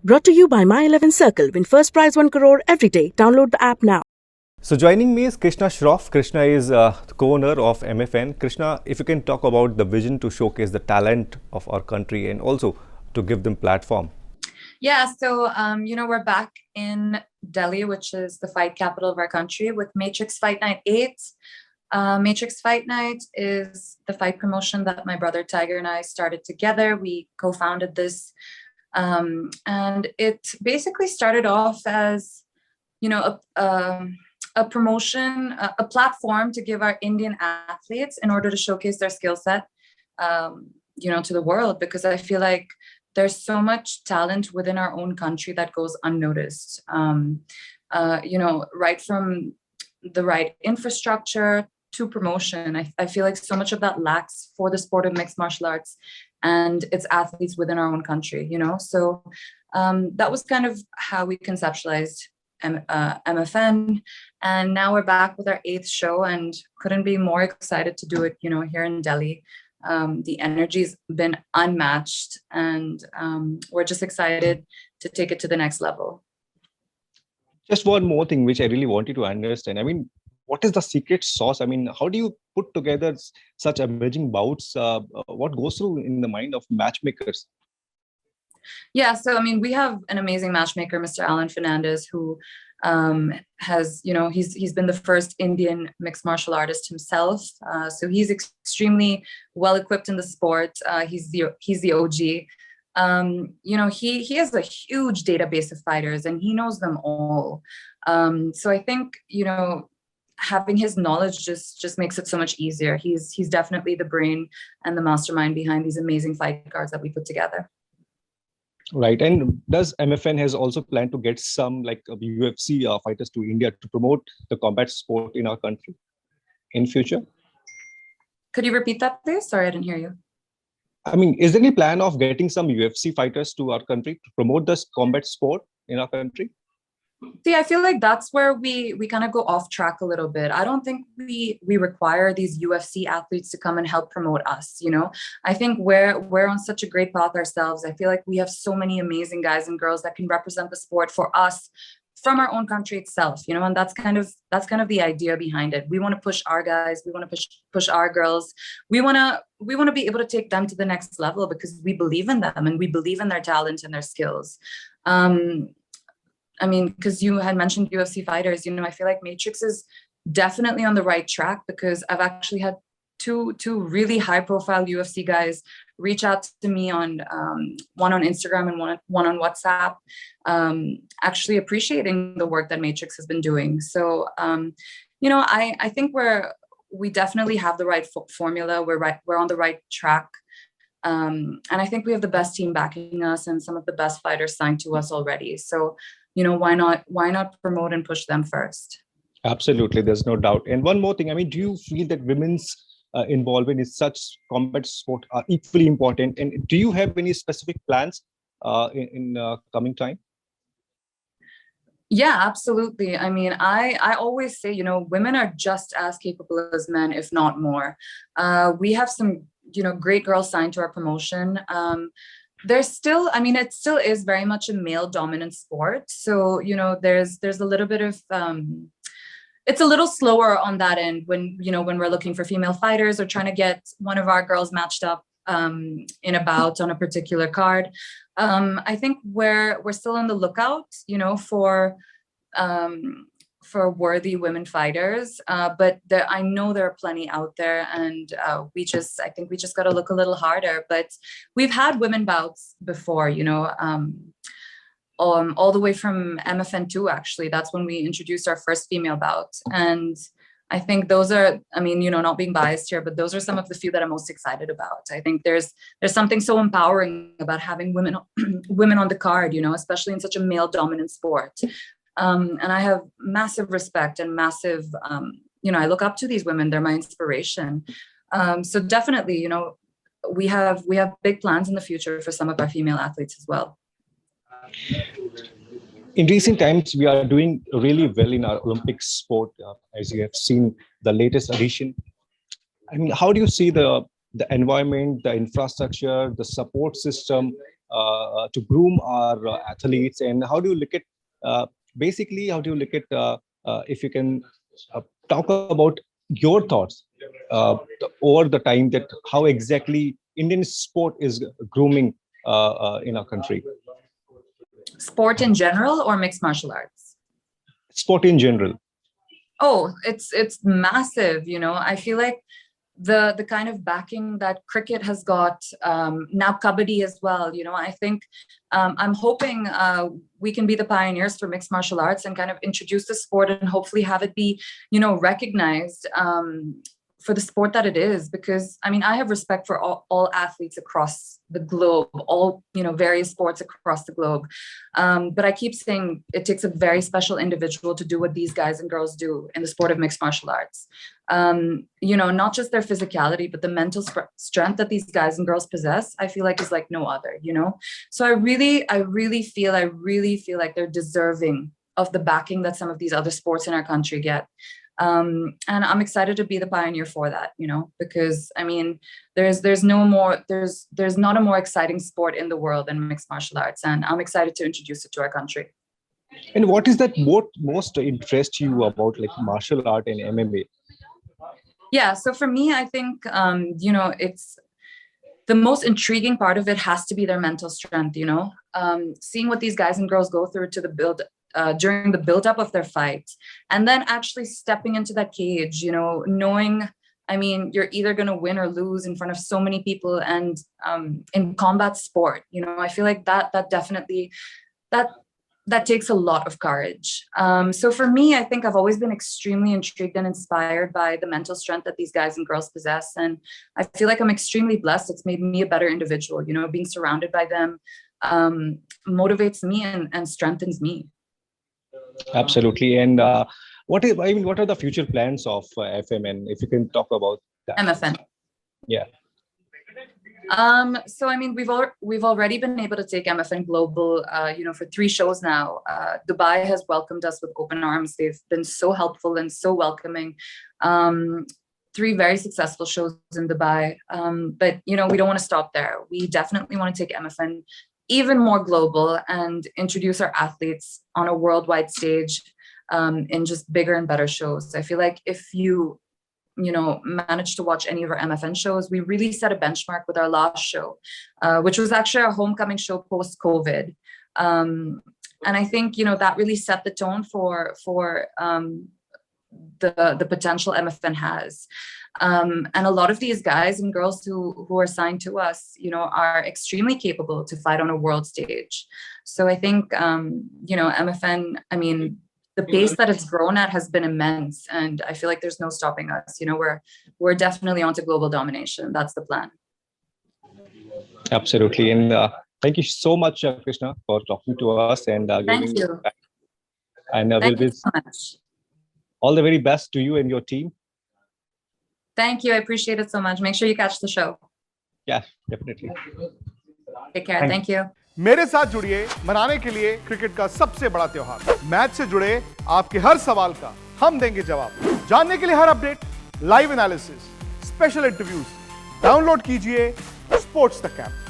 Brought to you by My 11 Circle. Win first prize 1 crore every day. Download the app now. So joining me is Krishna Shroff. Krishna is the co-owner of MFN. Krishna, if you can talk about the vision to showcase the talent of our country and also to give them platform. Yeah, so we're back in Delhi, which is the fight capital of our country, with Matrix Fight Night 8. Matrix Fight Night is the fight promotion that my brother Tiger and I started together. We co-founded this, and it basically started off as, a promotion, a platform to give our Indian athletes in order to showcase their skill set, to the world, because I feel like there's so much talent within our own country that goes unnoticed. Right from the right infrastructure to promotion. I feel like so much of that lacks for the sport of mixed martial arts and its athletes within our own country, So that was kind of how we conceptualized MFN. And now we're back with our 8th show and couldn't be more excited to do it, here in Delhi. The energy's been unmatched, and we're just excited to take it to the next level. Just one more thing which I really wanted to understand. I mean, what is the secret sauce? I mean, how do you put together such amazing bouts? What goes through in the mind of matchmakers? Yeah, so we have an amazing matchmaker, Mr. Alan Fernandez, who has, he's been the first Indian mixed martial artist himself. So he's extremely well equipped in the sport. He's the OG. He has a huge database of fighters and he knows them all. So I think, having his knowledge just makes it so much easier. He's definitely the brain and the mastermind behind these amazing fight cards that we put together. Right. And does MFN has also planned to get some UFC fighters to India to promote the combat sport in our country in future? Could you repeat that, please? Sorry, I didn't hear you. I mean, is there any plan of getting some UFC fighters to our country to promote this combat sport in our country? See, I feel like that's where we kind of go off track a little bit. I don't think we require these UFC athletes to come and help promote us, I think we're on such a great path ourselves. I feel like we have so many amazing guys and girls that can represent the sport for us from our own country itself, and that's kind of the idea behind it. We want to push our guys, we want to push our girls. We want to be able to take them to the next level because we believe in them and we believe in their talent and their skills. Because you had mentioned UFC fighters, I feel like Matrix is definitely on the right track because I've actually had two really high profile UFC guys reach out to me on one on Instagram and one on WhatsApp, actually appreciating the work that Matrix has been doing. So, I think we definitely have the right formula. We're on the right track. And I think we have the best team backing us and some of the best fighters signed to us already. So, why not promote and push them first? Absolutely, there's no doubt. And one more thing, do you feel that women's involvement in such combat sport are equally important? And do you have any specific plans in coming time? Yeah, absolutely. I always say, women are just as capable as men, if not more. We have some, great girls signed to our promotion. There's still, it still is very much a male dominant sport. So, there's a little bit of, it's a little slower on that end when we're looking for female fighters or trying to get one of our girls matched up in a bout on a particular card. I think we're still on the lookout, for worthy women fighters, but I know there are plenty out there, and I think we just got to look a little harder. But we've had women bouts before, all the way from MFN 2. Actually, that's when we introduced our first female bout, and I think those are, not being biased here, but those are some of the few that I'm most excited about. I think there's something so empowering about having women on the card, especially in such a male dominant sport. And I have massive respect and massive, I look up to these women. They're my inspiration. So definitely, we have big plans in the future for some of our female athletes as well. In recent times, we are doing really well in our Olympic sport, as you have seen the latest edition. How do you see the environment, the infrastructure, the support system to groom our athletes, and how do you look at basically, how do you look at if you can talk about your thoughts over the time, that how exactly Indian sport is grooming in our country? Sport in general or mixed martial arts? Sport in general. Oh, it's massive. I feel like the kind of backing that cricket has got, now kabaddi as well. I think I'm hoping we can be the pioneers for mixed martial arts and kind of introduce the sport and hopefully have it be, recognized for the sport that it is. Because I have respect for all athletes across the globe, all various sports across the globe. But I keep saying it takes a very special individual to do what these guys and girls do in the sport of mixed martial arts. Not just their physicality, but the mental strength that these guys and girls possess, I feel like is like no other. So I really feel like they're deserving of the backing that some of these other sports in our country get. And I'm excited to be the pioneer for that, because there's not a more exciting sport in the world than mixed martial arts, and I'm excited to introduce it to our country. And what is that most interest you about like martial art and MMA? Yeah, so for me, I think it's the most intriguing part of it has to be their mental strength. Seeing what these guys and girls go through to the build. During the buildup of their fight, and then actually stepping into that cage, knowing, you're either going to win or lose in front of so many people. And in combat sport, I feel like that definitely, that takes a lot of courage. So for me, I think I've always been extremely intrigued and inspired by the mental strength that these guys and girls possess. And I feel like I'm extremely blessed. It's made me a better individual. Being surrounded by them motivates me and strengthens me. Absolutely. And what are the future plans of FMN, if you can talk about that? MFN. Yeah. So we've already been able to take MFN global, for 3 shows now. Dubai has welcomed us with open arms. They've been so helpful and so welcoming. 3 very successful shows in Dubai. But we don't want to stop there. We definitely want to take MFN even more global and introduce our athletes on a worldwide stage, in just bigger and better shows. I feel like if you manage to watch any of our MFN shows, we really set a benchmark with our last show, which was actually our homecoming show post-COVID. And I think, that really set the tone for the potential MFN has. And a lot of these guys and girls who are signed to us, are extremely capable to fight on a world stage. So I think, MFN, the pace that it's grown at has been immense, and I feel like there's no stopping us. We're definitely onto global domination. That's the plan. Absolutely. And thank you so much, Krishna, for talking to us and Thank you. And Thank you so much. All the very best to you and your team. Thank you. I appreciate it so much. Make sure you catch the show. Yeah, definitely. Take care. Thank you. मेरे साथ जुड़िए मनाने के लिए cricket का सबसे बड़ा त्योहार। मैच से जुड़े आपके हर सवाल का हम देंगे जवाब। जानने के लिए हर update, live analysis, special interviews, download कीजिए स्पोर्ट्स तक ऐप।